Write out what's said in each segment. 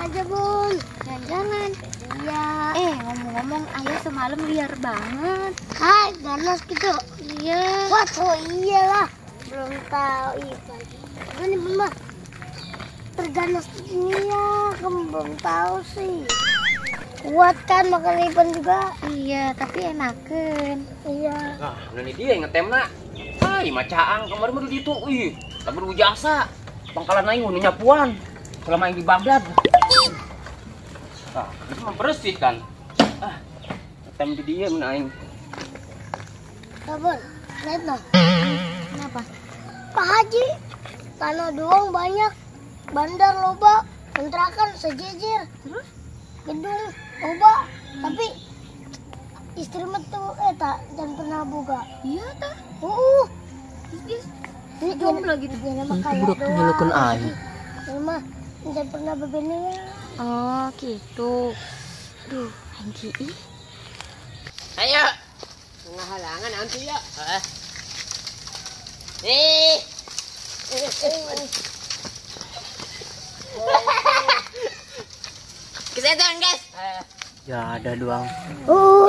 aja, Bun. Jangan-jangan. Iya. Ngomong-ngomong, ayah semalam liar banget. Hai, ganas gitu. Iya. Wah, oh iyalah. Belum tahu itu. Ini Bun, terganas ini ya. Kamu belum tahu sih. Kuat kan makan ikan juga. Iya, tapi enakan. Iya. Nah, ini dia yang ngetem nak. Hai, macaang kemarin baru di itu. Wih, tak berjasa. Pangkalan aing nu nyapuan. Selama yang di Baghdad. Nah, itu membersih kan. Ngetem di dia mun aing. Bun, lihat dong. Kenapa? Pak Haji, tanah doang banyak. Bandar loba, kontrakan sejejer. Terus? Gedung loba, tapi istri metu tak jangan pernah boga. Iya tah. Ini jomblo gitu. Dia nama kaya budak doang. nyelekeun aing. Ini mah jangan pernah begini. Oh, gitu. Duh, Anggi. Ayo. Tengah halangan nanti ya. Kesehatan, guys. Ya ada doang.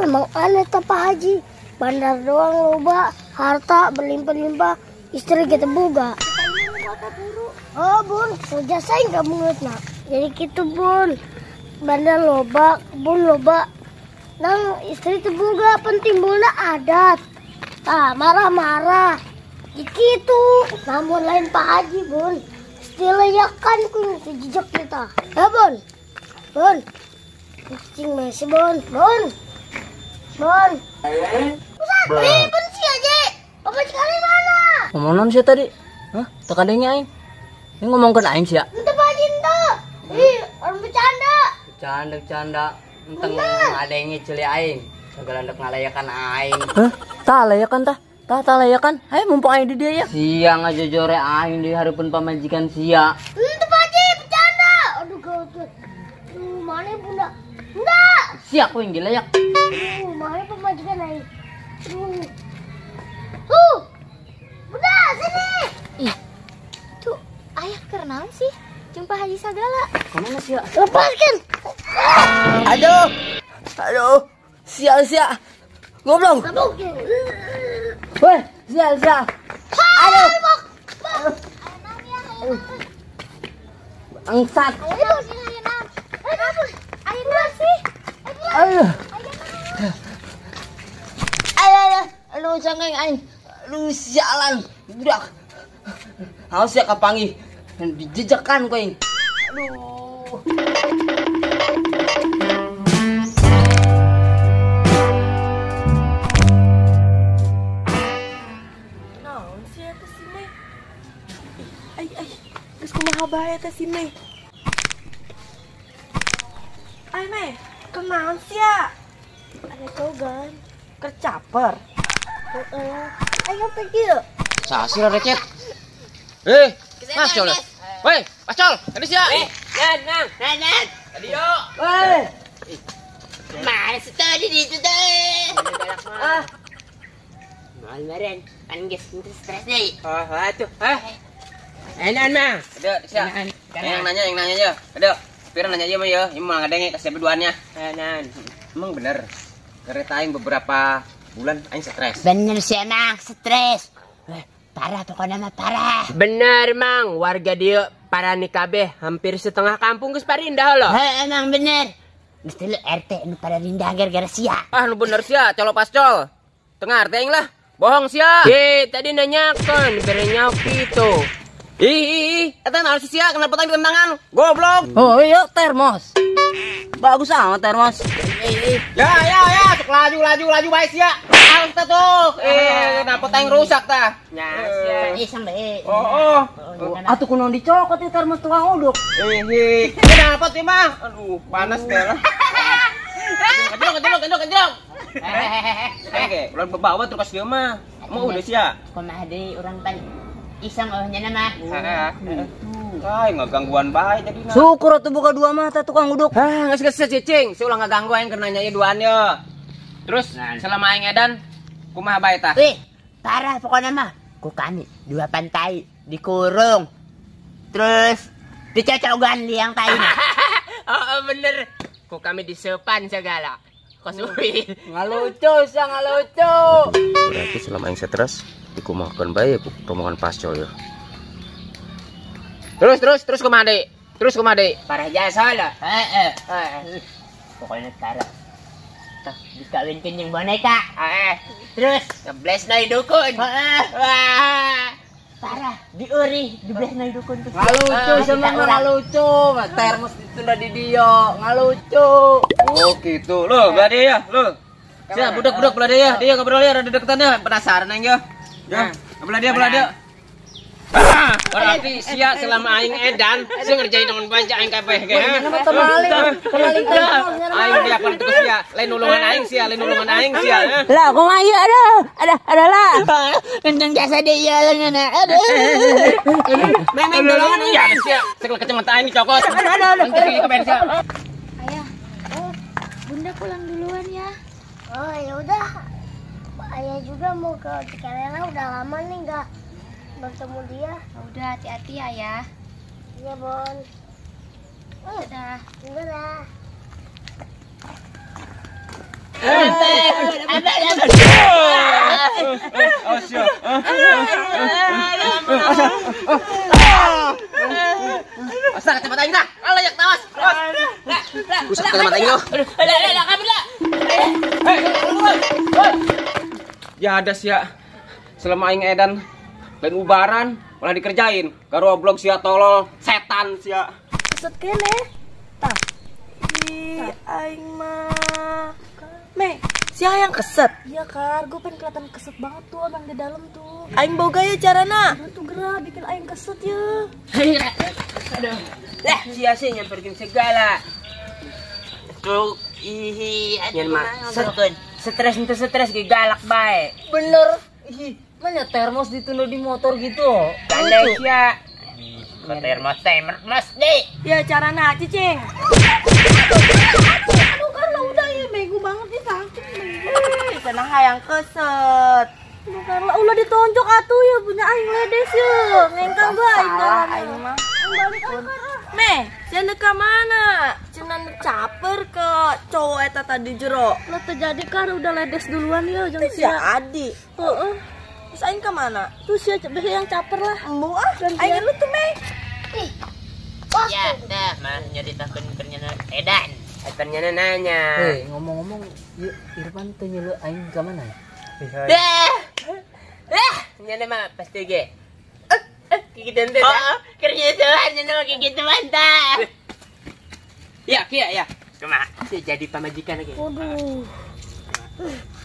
Emang aneh tak Pak Haji. Bandar doang loba, harta berlimpah-limpah, istri kita boga. Oh Bun, sejasain kamu ngetna. Jadi gitu Bun. Bandar loba, kebun loba. Nang istri terbuka penting bola adat. Tah marah-marah. Gitu. Namun lain Pak Haji Bun. Stilayakan ku sejejak kita. Ya Bun. Bun. Kucing masih Bun. Bun. Bun. Pusat, benci aja. Bapak sekali mana? Ngomongan sih tadi. Hah? Tekadengnya aing. Ini ngomongkeun aing sih ya. Ente Pak Haji ente. Orang bercanda. Bercanda. Enteng ngadenge celi aing. Segala ndek ngalayakan aing. Hah? Tak layakan tah? Tak layakan? Ayo mumpung aing di dia ya. Siang aja jore aing di hareupeun pamajikan sia. Ente Pak Haji bercanda. Aduh gawat. Mana bunda? Enggak. Sia ku yang dilayak. Mana pemajikan aing? Bunda sini. Ih, tuh ayah kerenang sih. Jumpa Haji Sagala. Kemana sia? Lepaskan. Aduh. Sia. Goblok. Tabukin. Weh, sia. Aduh. Bangsat. Ayo sih. Aduh. Aduh, cangkeng aing. Aduh, sialan. Budak. Haus ya kapangi. Dijejekan ku aing. Aduh. Naon sih eta si Mei? Ai, geus kumaha bae eta si Mei? Ai Mei, kenaon sih ya? Ada togan, kercaper. Ayo pergi yuk. Sasir recet. Mascol. Weh, Mascol, tadi sia. Nan. Tadi yo. Weh. Mana sih tadi di situ deh? Mal meren, kan guys, stres deh. Tuh. Enak mah. Ada sia. Yang nanya aja. Ada. Pira nanya aja mah ya. Ini mah ngadenge kasih berduanya. Enak. Emang bener. Kereta aing beberapa bulan aing stres. Bener sih emang stres. Parah pokoknya mah parah. Bener mang, warga dia para nih kabeh hampir setengah kampung geus parindah loh. Emang bener. Mesti lu RT nu pada rindah gara-gara sia. Nu bener sia, colo pascol. Tengah aing lah. Bohong sia. Tadi nanyakan, bere nyauk gitu. Eta naon sih sia kenapa tadi tendangan? Goblok. Oh iya, termos. Bagus amat termos. Ya, sok laju bae sia. Harus ta tuh. Kenapa tang rusak tah? Nah, sia iseng deh. Oh. Atuh kuno dicokot ieu termos tukang uduk. Kenapa sih mah? Aduh, panas kayaknya. Kejrong. Oke, ulah bebawa terus dia mah. Mau udah sia. Kumaha deui urang pan iseng ohnya nama. Ay, ngagangguan bae jadi na. Syukur atuh buka dua mata tukang uduk. Geus cicing, si ulah ngaganggu aing keur nanya ieu duaan ya. Terus selama aing edan kumaha bae tah? Parah pokoknya mah. Ku kami 2 pantai dikurung. Terus dicocogan liang taina. Oh, bener. Kok kami disepan segala. Kosuwi. Ngalucu, siya ngalucu. Berarti selama yang stres, dikumakan baik rombongan pasco ya. Terus kemana? Terus kemana? Parah jasa lah. Pokoknya sekarang. Tah, dikawinkan yang boneka. Terus ngebles na dukun. Wah. Parah, diuri, dibles na dukun tuh. Ngalucu, sama ngalucu. Termos itu udah di dia. Ngalucu. Oh gitu. Loh, belah dia ya. Loh. Siap, budak-budak belah dia ya. Dia ngobrol ya, ada deketannya. Penasaran aing ya. Ya, belah dia. Berarti sia selama aing edan, sia ngerjain dengan banyak aing kabeh ge. Kemaling Aing dia akan terus sia, lain nulungan aing sia. Lah, kok ayo ada lah. Kencang jasa dia lah ngana. Memang nulungan aing sia. Sekali kecamatan aing dicokot. Nanti ke ben sia. Ayah, Bunda pulang duluan ya. Oh ya udah. Ayah juga mau ke Cikarela, udah lama nih nggak bertemu dia. Udah hati-hati ayah. Iya Bon. Dadah. Dadah. Asal kecamatan aing dah. Alayak tawas. Pusat kecamatan aing yo. Ya ada sia. Selama aing edan lain ubaran malah dikerjain. Karo oblog sia tolol setan sia. Keset kene. Tah. Aing mah. Me, siapa yang keset? Iya Kar, gue pengen kelihatan keset banget tuh abang di dalam tuh. Aing boga ya carana. Tuh gerak bikin aing keset ya. Aduh. Lah, sia-sia nyamperin segala. Tuh, nyen mah stres ge galak bae. Bener. Mana termos ditunda di motor gitu. Galak sia. Kok termos mas deh. Ya carana cicing. Aduh Karla udah ya bego banget nih sakit. Senang hayang keset. Aduh Karla ulah ditonjok atuh ya punya aing ledes ya. Ngengkang baik dah. Aing mah. Balik Kar. Me, cenah ka mana? Cenah caper ke cowok eta tadi jero. Lo terjadi Kar udah ledes duluan ya jangan sia. Jadi. Heeh. Terus aing ka mana? Tuh sia yang caper lah. Embu ah. Aing lu tuh me. Ya, dah mah nyeritakeun kernyana edan. Ternyata nanya. Hei, ngomong-ngomong, Irfan tanya lu aing ke mana? Dah. Nyana mah pasti ge. Gigi tante dah. Kerja soan nyana mah gigi mantap. Ya, ya. Cuma jadi pamajikan lagi. Waduh.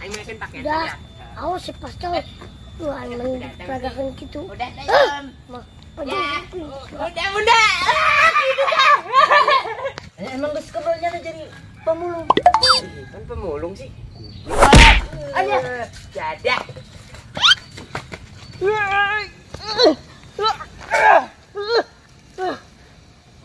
Aing mah kan pakai Udah. Awas si pasco. Tuh aing menperagakan gitu. Udah, Dayom. Udah, Bunda. Gitu dah. Emang geus kebernya jadi pemulung. Kan pemulung sih. Aja. Jadah.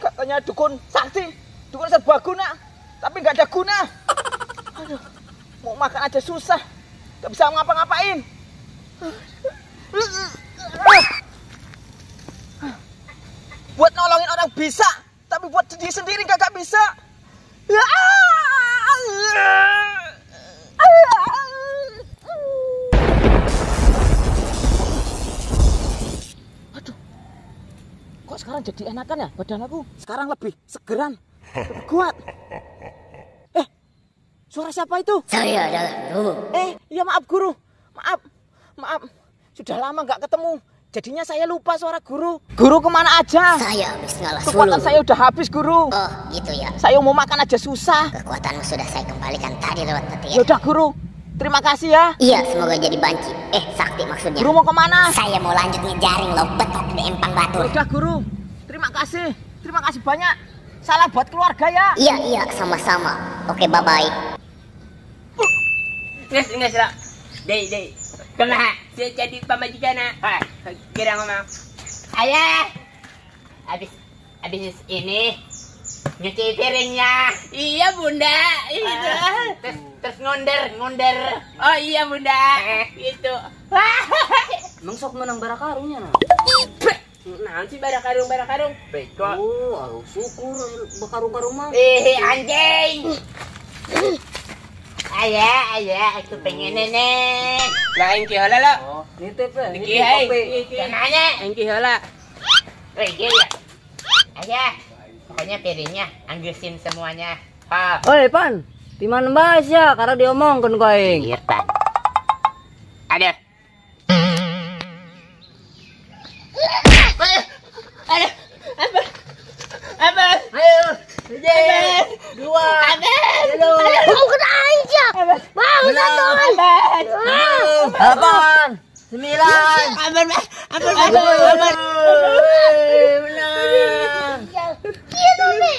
Katanya dukun sakti, dukun serbaguna, tapi nggak ada guna. Aduh, mau makan aja susah, nggak bisa ngapa-ngapain. Buat nolongin orang bisa, tapi buat diri sendiri nggak bisa. Aduh, kok sekarang jadi enakan ya badan aku? Sekarang lebih segeran, lebih kuat. Suara siapa itu? Saya adalah guru. Iya maaf guru, maaf. Sudah lama nggak ketemu. Jadinya saya lupa suara guru. Guru kemana aja? Saya habis ngalah Kekuatan saya udah habis guru. Oh gitu ya. Saya mau makan aja susah. Kekuatanmu sudah saya kembalikan tadi lewat petir. Ya udah guru, terima kasih ya. Iya, semoga jadi banci. Sakti maksudnya. Guru mau kemana? Saya mau lanjut ngejaring lo betok di empang batu. Ya udah guru, terima kasih banyak. Salam buat keluarga ya. Iya, sama-sama. Oke, bye-bye. Nges lah. Dei. Kena saya jadi pamajikan. Kira ngomong. Ayah. Habis ini nyuci piringnya. Iya, Bunda. Itu. Terus ngonder. Oh iya, Bunda. Itu. Emang sok menang bara karungnya nah. Nah, sih bara karung. Beko. Oh, syukur bekarung-karung mah. Anjing. Ayah, aku pengen nenek. Lah engki heula lo. Oh, nitip ya. Engki hai. Kenanya? Engki heula. Weh, ya. Ayah. Pokoknya piringnya anggusin semuanya. Ha. Oi, Pan. Di mana bahas ya? Karena diomongkan kau ing. Irfan. Ada. Apa? Ayo. Dua. Kamu kena aja. Bang, satuan. Delapan. 9. Aman. Menang. Iya dong, Mi.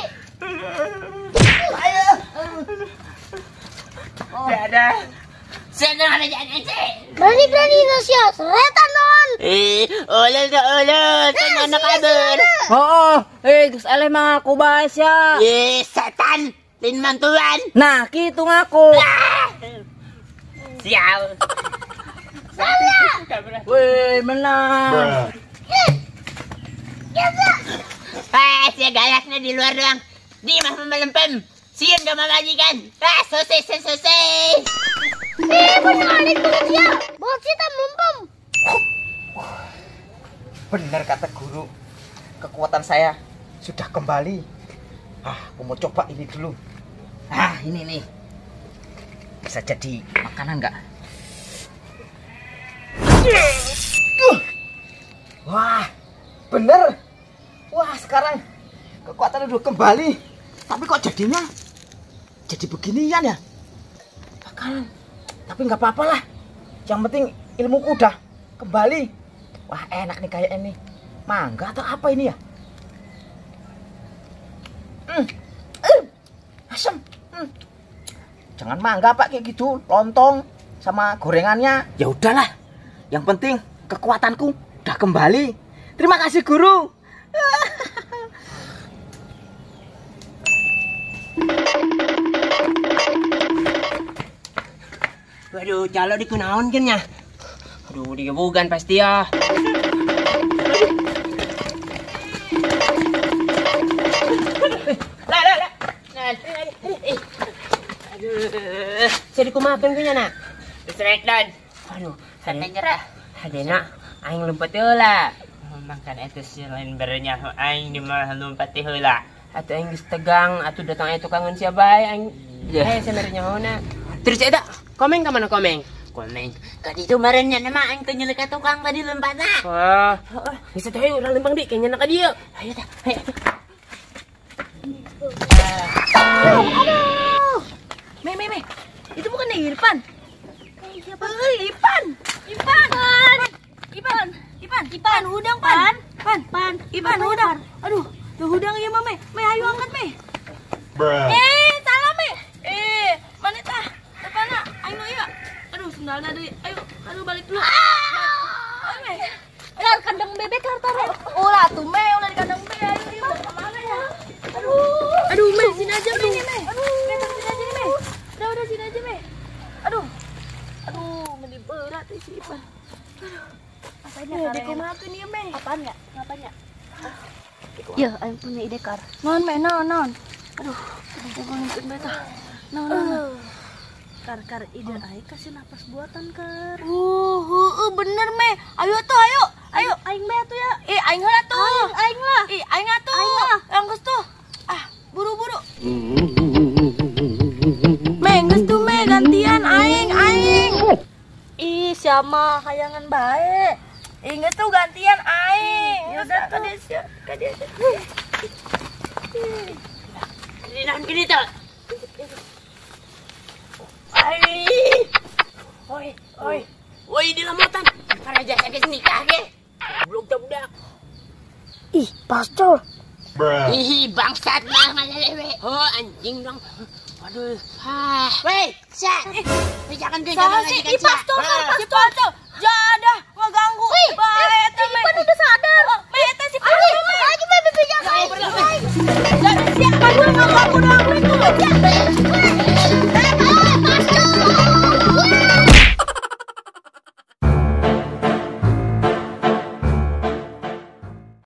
Ada. Senang ada jangan cek. Berani Nasya, seretan non. Ulun. Tangan nak kabar. Oh, guys, alih mga aku bahas ya. Setan. Tin mantuan. Nah, gitu ngaku. Sial. Wih, menang. Si galaknya di luar doang. Di mah melempem. Sian gak memajikan. Sosis. Benar itu Nasya. Bos kita mumpum. Benar kata guru. Kekuatan saya sudah kembali. Aku mau coba ini dulu. Ini nih. Bisa jadi makanan nggak? Wah, bener. Wah, sekarang kekuatan udah kembali. Tapi kok jadinya jadi beginian ya? Makanan. Tapi nggak apa-apa lah. Yang penting ilmuku udah kembali. Wah, enak nih kayak ini. Mangga atau apa ini ya? Asam. Jangan mangga Pak kayak gitu, lontong sama gorengannya. Ya udahlah. Yang penting kekuatanku udah kembali. Terima kasih guru. Waduh, calo dikunaon kan ya? Aduh, dia bukan pasti ya. Aduh, jadi kumakan punya nak. Distrek dan. Aduh, sampai nyerah. Adena, aing lompat heula. Makan itu si lain berenya aing di mah lompat heula. Atuh aing geus tegang, atuh datang itu kangen sia bae aing. Sebenarnya hona. Terus ada komeng ke mana komeng? Komeng. Tadi itu marahnya nama aing teh nyelek ka tukang tadi lompatna. Bisa teh urang lempang di kayaknya nak dia. Ayo tah. Aduh. Me. Itu bukan Irfan. Siapa? Ipan, udang pan. Ipan udang. Aduh, tuh udang ya mame. Me ayo angkat me. Salah me. Mana tah? Tepana, ayo ya. Aduh, sendalnya deui. Ayo balik dulu. Me. Ulah kandang bebek hartaro. Ulah tuh me, ulah di kandang bebek. Ayo kemana ya? Aduh, me sini aja me. Sini aja me. Udah sini aja me. Aduh, mending berat si Ipan. Apanya ide kumakeun ieu me? Apanya? Ya, aing punya ide kar. Non me, non. Aduh, ngomongin beta. Non. Kar ide aing kasih napas buatan kar. Bener me. Ayo tuh, ayo. Aing me atuh ya. Aing heula tuh. Aing lah. Aing atuh. Yang geus tuh. Buru-buru. Me, geus tuh me gantian aing. Siapa hayangan bae. Ingat tuh gantian aing. Udah kadia. Kalian gini tuh. Oi di lamatan. Para jasa geus nikah ge. Belum budak. Ih, pastor. Ih, bangsat mah ngalelewe. Anjing dong. Waduh. Weh, sa. Jangan ke jangan lagi kan. Pastor.